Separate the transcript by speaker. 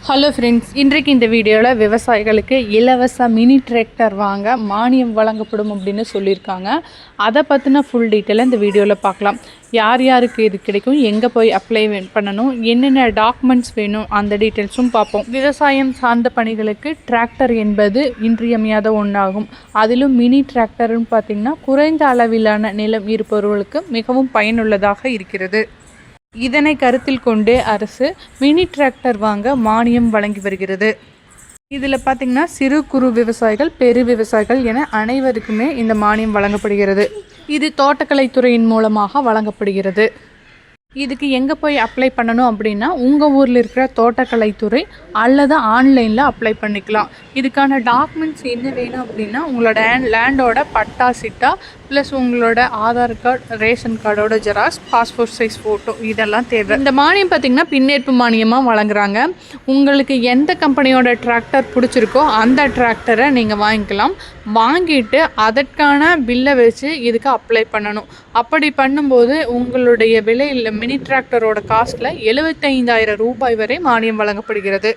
Speaker 1: Hello friends, இன்றைக்கு இந்த வீடியோவில் விவசாயிகளுக்கு இலவச மினி டிராக்டர் வாங்க மானியம் வழங்கப்படும் அப்படின்னு சொல்லியிருக்காங்க. அதை பற்றின ஃபுல் டீட்டெயிலாக இந்த வீடியோவில் பார்க்கலாம். யார் யாருக்கு இது கிடைக்கும், எங்கே போய் அப்ளை பண்ணணும், என்னென்ன டாக்குமெண்ட்ஸ் வேணும், அந்த டீட்டெயில்ஸும் பார்ப்போம். விவசாயம் சார்ந்த பணிகளுக்கு டிராக்டர் என்பது இன்றியமையாத ஒன்றாகும். அதிலும் மினி டிராக்டர்னு பார்த்திங்கன்னா குறைந்த அளவிலான நிலம் இருப்பவர்களுக்கு மிகவும் பயனுள்ளதாக இருக்கிறது. இதனை கருத்தில் கொண்டு அரசு மினி டிராக்டர் வாங்க மானியம் வழங்கி வருகிறது. இதில் பார்த்திங்கன்னா சிறு குறு விவசாயிகள், பெரு விவசாயிகள் என அனைவருக்குமே இந்த மானியம் வழங்கப்படுகிறது. இது தோட்டக்கலைத்துறையின் மூலமாக வழங்கப்படுகிறது. இதுக்கு எங்கே போய் அப்ளை பண்ணணும் அப்படின்னா, உங்கள் ஊரில் இருக்கிற தோட்டக்கலைத்துறை அல்லது ஆன்லைனில் அப்ளை பண்ணிக்கலாம். இதுக்கான டாக்குமெண்ட்ஸ் என்ன வேணும் அப்படின்னா, உங்களோட லேண்டோட பட்டா சிட்டா ப்ளஸ் உங்களோட ஆதார் கார்டு, ரேஷன் கார்டோட ஜெராக்ஸ், பாஸ்போர்ட் சைஸ் ஃபோட்டோ இதெல்லாம் தேவை. இந்த மானியம் பார்த்திங்கன்னா பின்னேற்பு மானியமாக வழங்குறாங்க. உங்களுக்கு எந்த கம்பெனியோட டிராக்டர் பிடிச்சிருக்கோ அந்த டிராக்டரை நீங்கள் வாங்கிக்கலாம். வாங்கிட்டு அதற்கான பில்லை வச்சு இதுக்கு அப்ளை பண்ணணும். அப்படி பண்ணும்போது உங்களுடைய விலையில் மினி டிராக்டரோட காஸ்ட்டில் 75,000 ரூபாய் வரை மானியம் வழங்கப்படுகிறது.